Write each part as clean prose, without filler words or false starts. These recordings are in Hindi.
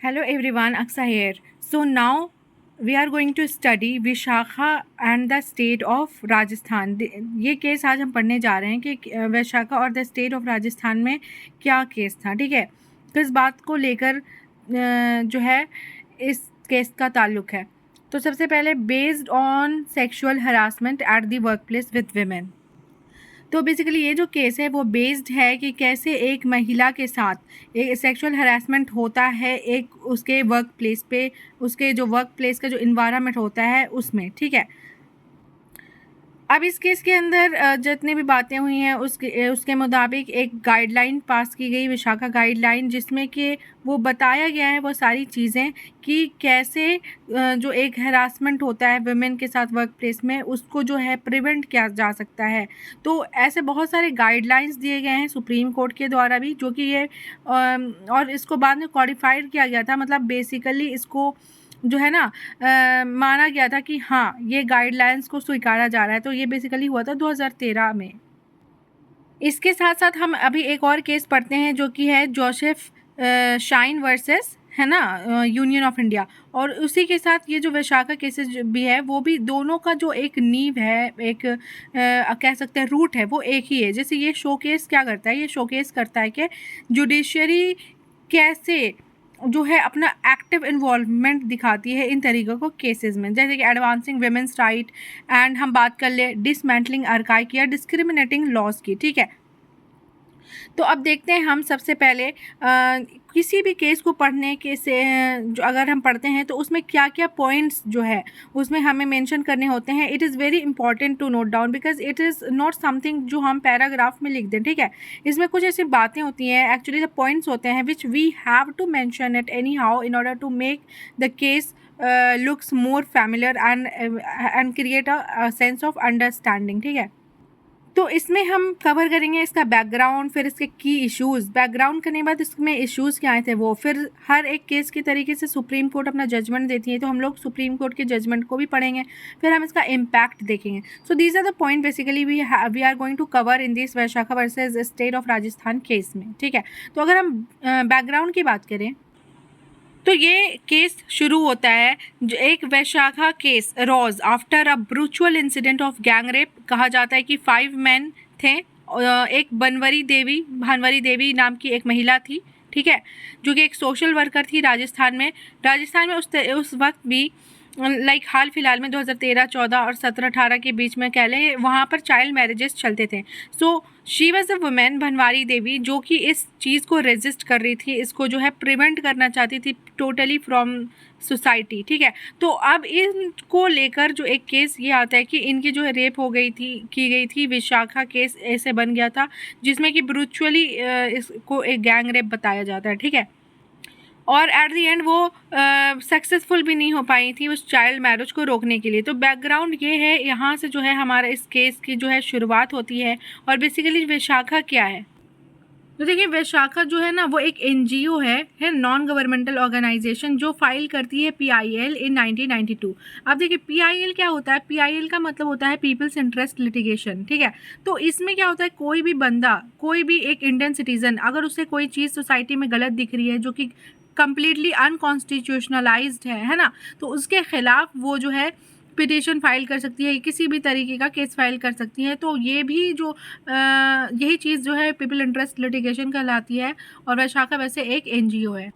Hello everyone, Aksa here. So now we are going to study Vishakha and the state of Rajasthan. ये केस आज हम पढ़ने जा रहे हैं कि विशाखा और द स्टेट ऑफ राजस्थान में क्या केस था. ठीक है, किस बात को लेकर जो है इस केस का ताल्लुक है. तो सबसे पहले based on sexual harassment at the work place with women. तो बेसिकली ये जो केस है वो बेस्ड है कि कैसे एक महिला के साथ एक सेक्सुअल हरासमेंट होता है एक उसके वर्क प्लेस पे, उसके जो वर्क प्लेस का जो इन्वायरमेंट होता है उसमें. ठीक है, अब इस केस के अंदर जितनी भी बातें हुई हैं उसके मुताबिक एक गाइडलाइन पास की गई, विशाखा गाइडलाइन, जिसमें कि वो बताया गया है वो सारी चीज़ें कि कैसे जो एक हरासमेंट होता है वुमेन के साथ वर्क प्लेस में उसको जो है प्रिवेंट किया जा सकता है. तो ऐसे बहुत सारे गाइडलाइंस दिए गए हैं सुप्रीम कोर्ट के द्वारा भी, जो कि ये और इसको बाद में कॉडिफाइड किया गया था. मतलब बेसिकली इसको जो है ना माना गया था कि हाँ ये गाइडलाइंस को स्वीकारा जा रहा है. तो ये बेसिकली हुआ था 2013 में. इसके साथ साथ हम अभी एक और केस पढ़ते हैं जो कि है जोसेफ शाइन वर्सेस है ना यूनियन ऑफ इंडिया. और उसी के साथ ये जो विशाखा केसेस भी है वो भी दोनों का जो एक नींव है, एक कह सकते हैं रूट है, वो एक ही है. जैसे ये शोकेस क्या करता है, ये शोकेस करता है कि जुडिशरी कैसे जो है अपना एक्टिव इन्वॉल्वमेंट दिखाती है इन तरीक़ों को केसेस में, जैसे कि एडवांसिंग वेमेंस राइट एंड हम बात कर ले डिसमेंटलिंग आर्काइक या डिस्क्रिमिनेटिंग लॉज की. ठीक है, तो अब देखते हैं हम सबसे पहले किसी भी केस को पढ़ने के से जो अगर हम पढ़ते हैं तो उसमें क्या क्या पॉइंट्स जो है उसमें हमें मेंशन करने होते हैं. It is very important to note down because it is not something जो हम पैराग्राफ में लिख दें. ठीक है, इसमें कुछ ऐसी बातें होती हैं, एक्चुअली द पॉइंट्स होते हैं which we have to mention it anyhow in order to make the case looks more familiar and create a sense of understanding. ठीक है, तो इसमें हम कवर करेंगे इसका बैकग्राउंड, फिर इसके की इश्यूज़, बैकग्राउंड करने के बाद इसमें इश्यूज़ क्या आए थे वो, फिर हर एक केस के तरीके से सुप्रीम कोर्ट अपना जजमेंट देती है तो हम लोग सुप्रीम कोर्ट के जजमेंट को भी पढ़ेंगे, फिर हम इसका इम्पैक्ट देखेंगे. So these are the point basically we are going to cover in this Vishakha versus state of Rajasthan case में. ठीक है, तो अगर हम बैकग्राउंड की बात करें तो ये केस शुरू होता है जो एक Vishakha case rose after a brutal incident of gang rape. कहा जाता है कि 5 मैन थे, एक भानवरी देवी नाम की एक महिला थी. ठीक है, जो कि एक सोशल वर्कर थी राजस्थान में उस वक्त भी लाइक हाल फिलहाल में 2013, 14 और 17, 18 के बीच में कह लें वहाँ पर चाइल्ड मैरिजेस चलते थे. So she was a women Bhanwari Devi जो कि इस चीज़ को रेजिस्ट कर रही थी, इसको जो है प्रिवेंट करना चाहती थी टोटली फ्रॉम सोसाइटी. ठीक है, तो अब इनको लेकर जो एक केस ये आता है कि इनकी जो है रेप की गई थी. विशाखा केस ऐसे बन गया था जिसमें कि ब्रूचुअली इसको एक गैंग रेप बताया जाता है. ठीक है, और एट दी एंड वो सक्सेसफुल भी नहीं हो पाई थी उस चाइल्ड मैरिज को रोकने के लिए. तो बैकग्राउंड ये है, यहाँ से जो है हमारा इस केस की जो है शुरुआत होती है. और बेसिकली विशाखा क्या है, तो देखिए विशाखा जो है ना वो एक एनजीओ है नॉन गवर्नमेंटल ऑर्गेनाइजेशन जो फाइल करती है पीआईएल इन 1992. अब देखिए पीआईएल क्या होता है, पीआईएल का मतलब होता है पीपल्स इंटरेस्ट लिटिगेशन. ठीक है, तो इसमें क्या होता है, कोई भी बंदा, कोई भी एक इंडियन सिटीजन अगर उससे कोई चीज़ सोसाइटी में गलत दिख रही है जो कि कम्प्लीटली अनकॉन्स्टिट्यूशनलाइज्ड है ना, तो उसके खिलाफ वो जो है पिटीशन फाइल कर सकती है, किसी भी तरीके का केस फाइल कर सकती है. तो ये भी जो यही चीज़ जो है पीपल इंटरेस्ट लिटिगेशन कहलाती है. और वैशाखा वैसे एक एनजीओ है.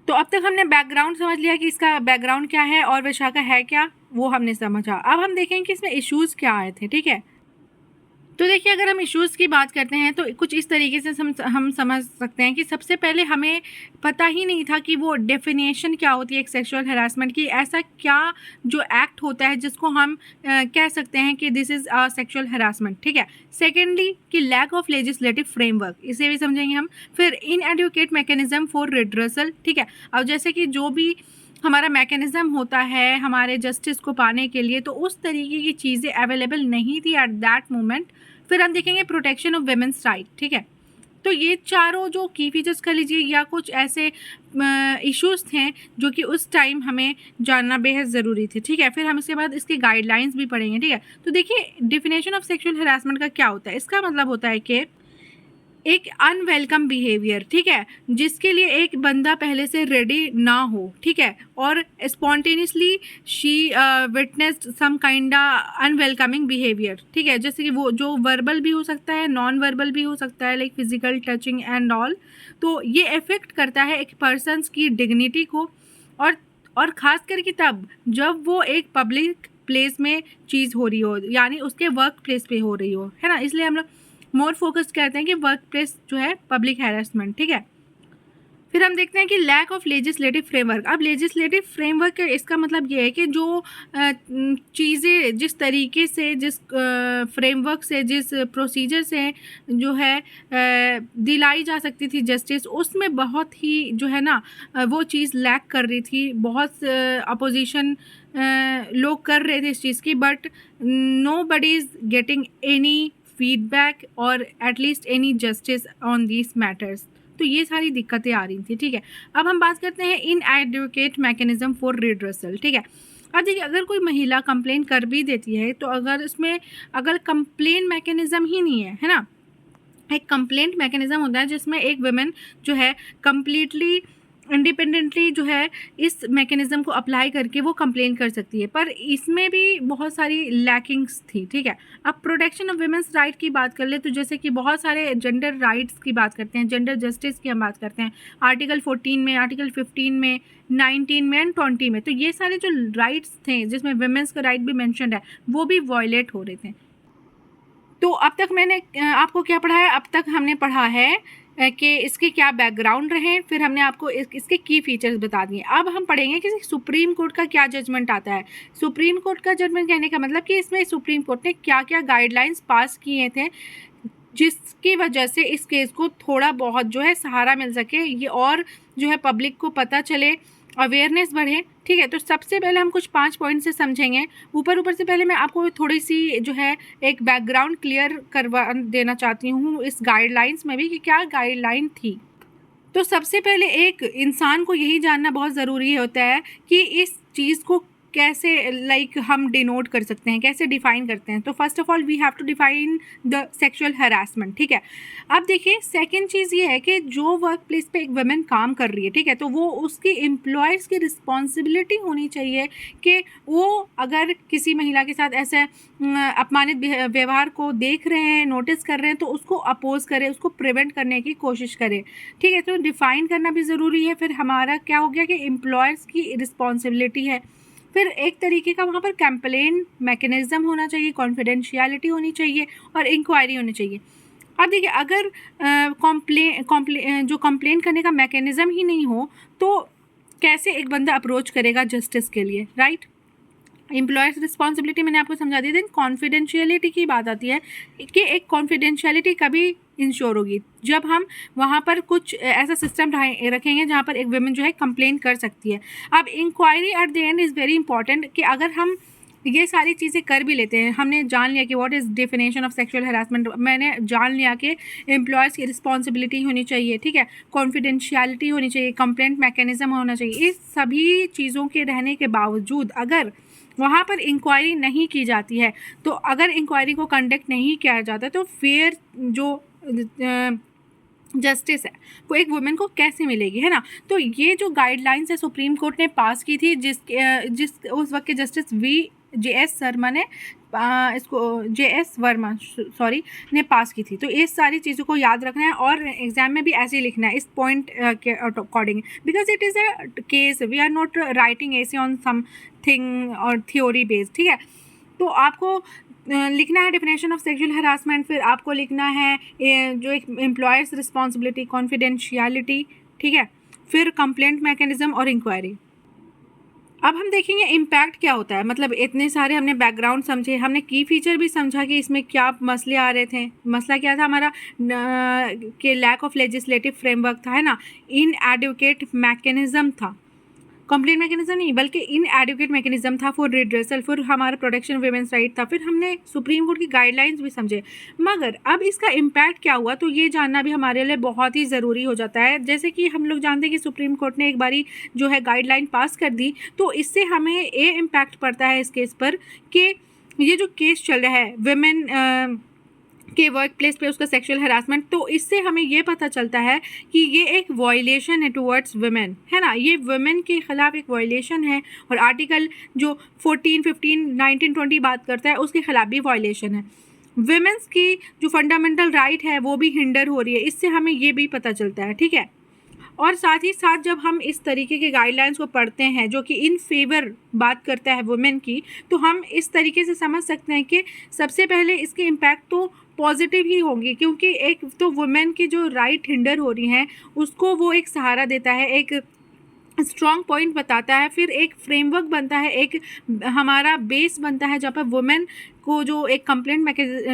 तो अब तक हमने बैकग्राउंड समझ लिया कि इसका बैकग्राउंड क्या है और वैशाखा है क्या, वो हमने समझा. अब हम देखेंगे कि इसमें इश्यूज़ क्या आए थे. ठीक है, तो देखिए अगर हम इश्यूज़ की बात करते हैं तो कुछ इस तरीके से हम समझ सकते हैं कि सबसे पहले हमें पता ही नहीं था कि वो डेफिनेशन क्या होती है एक सेक्सुअल हरासमेंट की. ऐसा क्या जो एक्ट होता है जिसको हम कह सकते हैं कि this is a sexual harassment. ठीक है, सेकेंडली कि लैक ऑफ लेजिस्लेटिव फ्रेमवर्क, इसे भी समझेंगे हम. फिर इनएडुकेट मैकेनिज्म फॉर रिड्रेसल. ठीक है, अब जैसे कि जो भी हमारा मैकेनिज़्म होता है हमारे जस्टिस को पाने के लिए, तो उस तरीके की चीज़ें अवेलेबल नहीं थी एट दैट मोमेंट. फिर हम देखेंगे प्रोटेक्शन ऑफ वेमेंस राइट. ठीक है, तो ये चारों जो की फीचर्स कह लीजिए या कुछ ऐसे इश्यूज़ थे जो कि उस टाइम हमें जानना बेहद ज़रूरी थे. ठीक है, फिर हम इसके बाद इसके गाइडलाइंस भी पढ़ेंगे. ठीक है, तो देखिए डिफिनेशन ऑफ सेक्सुअल हरासमेंट का क्या होता है. इसका मतलब होता है कि एक अनवेलकम बिहेवियर, ठीक है, जिसके लिए एक बंदा पहले से रेडी ना हो, ठीक है, और spontaneously she witnessed some kind unwelcoming behaviour, ठीक है, जैसे कि वो जो वर्बल भी हो सकता है, नॉन वर्बल भी हो सकता है, like physical touching and all. तो ये इफेक्ट करता है एक पर्सन्स की डिग्निटी को, और ख़ास करके तब जब वो एक पब्लिक प्लेस में चीज़ हो रही हो, यानी उसके वर्क प्लेस पे हो रही हो, है ना। इसलिए हम लोग मोर फोकस करते हैं कि वर्क प्लेस जो है पब्लिक हैरेसमेंट, ठीक है। फिर हम देखते हैं कि लैक ऑफ लेजिस्लेटिव फ्रेमवर्क। अब लेजिस्लेटिव फ्रेमवर्क इसका मतलब ये है कि जो चीज़ें जिस तरीके से, जिस फ्रेमवर्क से, जिस प्रोसीजर से जो है दिलाई जा सकती थी जस्टिस, उसमें बहुत ही जो है ना वो चीज़ लैक कर रही थी। बहुत अपोजिशन लोग कर रहे थे इस चीज़ की, but nobody is getting any feedback or at least any justice on these matters. तो ये सारी दिक्कतें आ रही थी, ठीक है। अब हम बात करते हैं इन एडवोकेट मैकेनिज्म फॉर रिड्रेसल, ठीक है। अब देखिए, अगर कोई महिला कंप्लेन कर भी देती है, तो अगर उसमें अगर कंप्लेन मैकेनिज्म ही नहीं है ना, एक कंप्लेंट मैकेनिज्म होता है जिसमें एक वुमेन जो है कंप्लीटली इंडिपेंडेंटली जो है इस मैकेनिज्म को अप्लाई करके वो कंप्लेन कर सकती है, पर इसमें भी बहुत सारी लैकिंग्स थी, ठीक है। अब प्रोटेक्शन ऑफ वुमेन्स राइट की बात कर ले, तो जैसे कि बहुत सारे जेंडर राइट्स की बात करते हैं, जेंडर जस्टिस की हम बात करते हैं, आर्टिकल 14 में, आर्टिकल 15 में, 19 में एंड 20 में। तो ये सारे जो राइट्स थे जिसमें वुमेन्स का राइट भी मैंशनड है, वो भी वायलेट हो रहे थे। तो अब तक मैंने आपको क्या पढ़ा है? अब तक हमने पढ़ा है कि इसके क्या बैकग्राउंड रहे, फिर हमने आपको इसके की फीचर्स बता दिए। अब हम पढ़ेंगे कि सुप्रीम कोर्ट का क्या जजमेंट आता है। सुप्रीम कोर्ट का जजमेंट कहने का मतलब कि इसमें सुप्रीम कोर्ट ने क्या क्या गाइडलाइंस पास किए थे, जिसकी वजह से इस केस को थोड़ा बहुत जो है सहारा मिल सके, ये और जो है पब्लिक को पता चले, अवेयरनेस बढ़े, ठीक है। तो सबसे पहले हम कुछ 5 पॉइंट से समझेंगे। ऊपर से पहले मैं आपको थोड़ी सी जो है एक बैकग्राउंड क्लियर करवा देना चाहती हूँ इस गाइडलाइंस में भी कि क्या गाइडलाइन थी। तो सबसे पहले एक इंसान को यही जानना बहुत ज़रूरी होता है कि इस चीज़ को कैसे हम डिनोट कर सकते हैं, कैसे डिफ़ाइन करते हैं। तो first of all we have to define the sexual harassment, ठीक है। अब देखिए, सेकंड चीज़ ये है कि जो वर्क प्लेस पे एक वुमेन काम कर रही है, ठीक है, तो वो उसकी एम्प्लॉयज़ की रिस्पॉन्सिबिलिटी होनी चाहिए कि वो अगर किसी महिला के साथ ऐसे अपमानित व्यवहार को देख रहे हैं, नोटिस कर रहे हैं, तो उसको अपोज करे, उसको प्रिवेंट करने की कोशिश करे, ठीक है। तो डिफ़ाइन करना भी ज़रूरी है। फिर हमारा क्या हो गया कि एम्प्लॉयर्स की रिस्पॉन्सिबिलिटी है। फिर एक तरीके का वहाँ पर कंप्लेन मैकेनिज्म होना चाहिए, कॉन्फिडेंशियलिटी होनी चाहिए और इंक्वायरी होनी चाहिए। अब देखिए, अगर जो कंप्लेन करने का मैकेनिज्म ही नहीं हो, तो कैसे एक बंदा अप्रोच करेगा जस्टिस के लिए, राइट। एम्प्लॉयर्स रिस्पॉन्सिबिलिटी मैंने आपको समझा दी। देन कॉन्फिडेंशियलिटी की बात आती है कि एक कॉन्फिडेंशियलिटी कभी इंश्योर होगी जब हम वहाँ पर कुछ ऐसा सिस्टम रखेंगे जहाँ पर एक वुमेन जो है कंप्लेन कर सकती है। अब inquiry at the end is very important कि अगर हम ये सारी चीज़ें कर भी लेते हैं, हमने जान लिया कि what is definition of sexual harassment, मैंने जान लिया कि एम्प्लॉयर्स की रिस्पॉन्सिबिलिटी होनी चाहिए, ठीक है, कॉन्फिडेंशियलिटी होनी चाहिए, कंप्लेंट मैकेनिज्म होना चाहिए। इस सभी चीज़ों के रहने के बावजूद अगर वहाँ पर इंक्वायरी नहीं की जाती है, तो अगर इंक्वायरी को कंडक्ट नहीं किया जाता, तो फेयर जो जस्टिस है वो एक वुमेन को कैसे मिलेगी, है ना। तो ये जो गाइडलाइंस है सुप्रीम कोर्ट ने पास की थी, जिस उस वक्त के जस्टिस JS वर्मा ने पास की थी। तो इस सारी चीज़ों को याद रखना है और एग्जाम में भी ऐसे ही लिखना है इस पॉइंट के according, because it is a case, we are not writing ऐसे ऑन समथिंग और थ्योरी बेस्ड, ठीक है। तो आपको लिखना है डेफिनेशन ऑफ सेक्सुअल हरासमेंट, फिर आपको लिखना है जो एक एम्प्लॉयर्स रिस्पॉन्सिबिलिटी, कॉन्फिडेंशियलिटी, ठीक है, फिर कंप्लेंट मैकेनिज्म और इंक्वायरी। अब हम देखेंगे इम्पैक्ट क्या होता है। मतलब इतने सारे हमने बैकग्राउंड समझे, हमने की फीचर भी समझा कि इसमें क्या मसले आ रहे थे। मसला क्या था हमारा कि लैक ऑफ लेजिस्लेटिव फ्रेमवर्क था, है ना, इनएडुकेट मैकेनिज्म था, कंप्लेंट मैकेनिज्म नहीं बल्कि इनएडुकेट मैकेनिज्म था फॉर रिड्रेसल, फॉर हमारा प्रोटेक्शन वुमेन्स राइट था। फिर हमने सुप्रीम कोर्ट की गाइडलाइंस भी समझे, मगर अब इसका इम्पैक्ट क्या हुआ, तो ये जानना भी हमारे लिए बहुत ही ज़रूरी हो जाता है। जैसे कि हम लोग जानते हैं कि सुप्रीम कोर्ट ने एक बारी जो है गाइडलाइन पास कर दी, तो इससे हमें ये इम्पैक्ट पड़ता है इस केस पर कि ये जो केस चल रहा है वुमेन के वर्क प्लेस पे उसका सेक्सुअल हरासमेंट, तो इससे हमें ये पता चलता है कि ये एक वायलेशन है टुवर्ड्स वुमेन, है ना, ये वुमेन के ख़िलाफ़ एक वायलेशन है। और आर्टिकल जो 14, 15, 19, 20 बात करता है उसके ख़िलाफ़ भी वायलेशन है। वुमेन्स की जो फंडामेंटल राइट है वो भी हिंडर हो रही है, इससे हमें ये भी पता चलता है, ठीक है। और साथ ही साथ जब हम इस तरीके के गाइडलाइंस को पढ़ते हैं जो कि इन फेवर बात करता है वुमेन की, तो हम इस तरीके से समझ सकते हैं कि सबसे पहले इसके इम्पैक्ट तो पॉजिटिव ही होंगे, क्योंकि एक तो वुमेन की जो राइट हिंडर हो रही हैं उसको वो एक सहारा देता है, एक स्ट्रॉन्ग पॉइंट बताता है, फिर एक फ्रेमवर्क बनता है, एक हमारा बेस बनता है जहाँ पर वुमेन को जो एक कंप्लेंट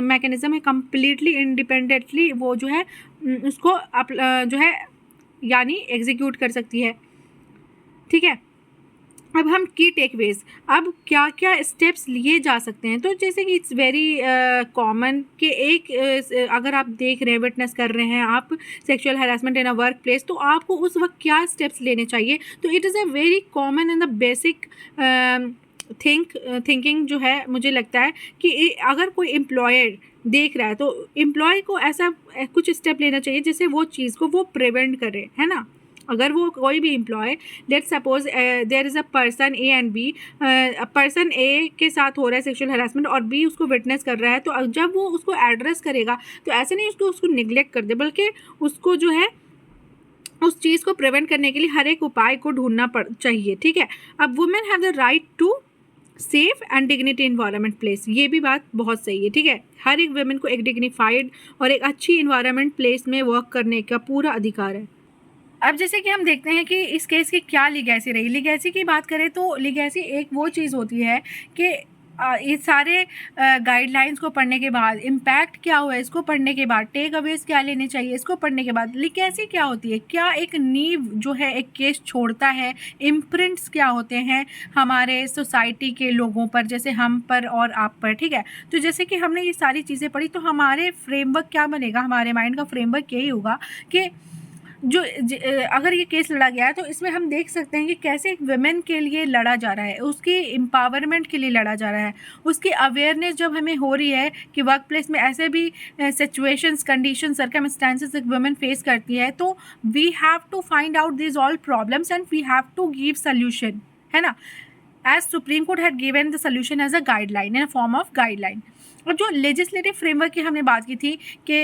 मैकेनिज़्म है कम्प्लीटली इंडिपेंडेंटली वो जो है उसको जो है यानी एग्जीक्यूट कर सकती है, ठीक है। अब हम की टेकअवेज, अब क्या क्या स्टेप्स लिए जा सकते हैं, तो जैसे कि इट्स वेरी कॉमन कि एक अगर आप देख रहे हैं, विटनेस कर रहे हैं आप sexual harassment in a work place, तो आपको उस वक्त क्या स्टेप्स लेने चाहिए। तो it is a very common and the basic thinking जो है, मुझे लगता है कि अगर कोई एम्प्लॉयर देख रहा है तो एम्प्लॉय को ऐसा कुछ स्टेप लेना चाहिए जिससे वो चीज़ को वो प्रिवेंट करे, है ना। अगर वो कोई भी employee, let's suppose there is a person A and B, person A के साथ हो रहा है सेक्सुअल हरासमेंट और बी उसको विटनेस कर रहा है, तो जब वो उसको एड्रेस करेगा तो ऐसे नहीं उसको निगलेक्ट कर दे, बल्कि उसको जो है उस चीज़ को प्रिवेंट करने के लिए हर एक उपाय को ढूंढना चाहिए, ठीक है। अब women have the right to safe and dignity environment place, ये भी बात बहुत सही है, ठीक है। हर एक वुमेन को एक डिग्निफाइड और एक अच्छी इन्वायरमेंट प्लेस में वर्क करने का पूरा अधिकार है। अब जैसे कि हम देखते हैं कि इस केस की क्या लीगैसी रही। लीगैसी की बात करें तो लीगैसी एक वो चीज़ होती है कि ये सारे गाइडलाइंस को पढ़ने के बाद इम्पैक्ट क्या हुआ है, इसको पढ़ने के बाद टेक अवेज क्या लेने चाहिए, इसको पढ़ने के बाद लीगैसी क्या होती है, क्या एक नींव जो है एक केस छोड़ता है, इम्प्रिंट्स क्या होते हैं हमारे सोसाइटी के लोगों पर, जैसे हम पर और आप पर, ठीक है। तो जैसे कि हमने ये सारी चीज़ें पढ़ी तो हमारे फ्रेमवर्क क्या बनेगा, हमारे माइंड का फ्रेमवर्क यही होगा कि जो अगर ये केस लड़ा गया है तो इसमें हम देख सकते हैं कि कैसे एक वुमेन के लिए लड़ा जा रहा है, उसकी एम्पावरमेंट के लिए लड़ा जा रहा है, उसकी अवेयरनेस जब हमें हो रही है कि वर्क प्लेस में ऐसे भी सिचुएशंस, कंडीशन, सर्कमस्टांसेस एक वुमेन फेस करती है, तो we have to find out this all problems and we have to give solution, है ना, as Supreme Court had given the solution as a guideline, in a form of guideline. और जो लेजिस्लेटिव फ्रेमवर्क की हमने बात की थी कि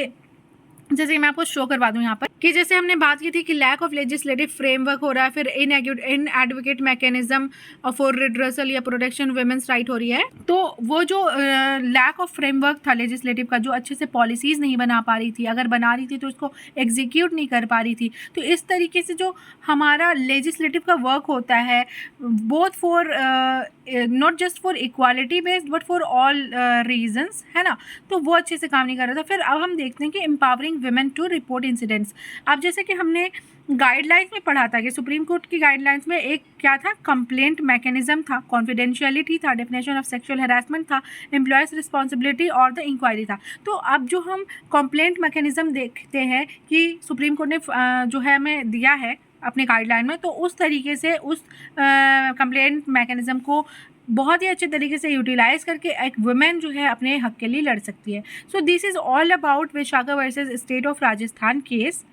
जैसे कि मैं आपको शो करवा दूं यहाँ पर कि जैसे हमने बात की थी कि लैक ऑफ लेजिस्लेटिव फ्रेमवर्क हो रहा है, फिर इन एडवोकेट मैकेनिज्म फॉर रिड्रेसल या प्रोटेक्शन वुमेन्स राइट हो रही है, तो वो जो लैक ऑफ फ्रेमवर्क था लेजिस्लेटिव का, जो अच्छे से पॉलिसीज़ नहीं बना पा रही थी, अगर बना रही थी तो उसको एग्जीक्यूट नहीं कर पा रही थी, तो इस तरीके से जो हमारा लेजिस्लेटिव का वर्क होता है both for not just for equality based but for all reasons, है ना, तो वो अच्छे से काम नहीं कर रहा था। फिर अब हम देखते हैं कि empowering women to report incidents. अब जैसे कि हमने गाइडलाइंस में पढ़ा था कि सुप्रीम कोर्ट की गाइडलाइंस में एक क्या था, कंप्लेंट मैकेनिज्म था, कॉन्फिडेंशियलिटी था, डेफिनेशन ऑफ सेक्सुअल हरासमेंट था, एम्प्लॉयर्स रिस्पॉन्सिबिलिटी और द इंक्वायरी था। तो अब जो हम कंप्लेंट मैकेनिज्म देखते हैं कि सुप्रीम कोर्ट ने जो है हमें दिया है अपने गाइडलाइन में, तो उस तरीके से उस कंप्लेंट मैकेनिज्म को बहुत ही अच्छे तरीके से यूटिलाइज करके एक वुमेन जो है अपने हक के लिए लड़ सकती है। So this is all about Vishakha versus state of Rajasthan case.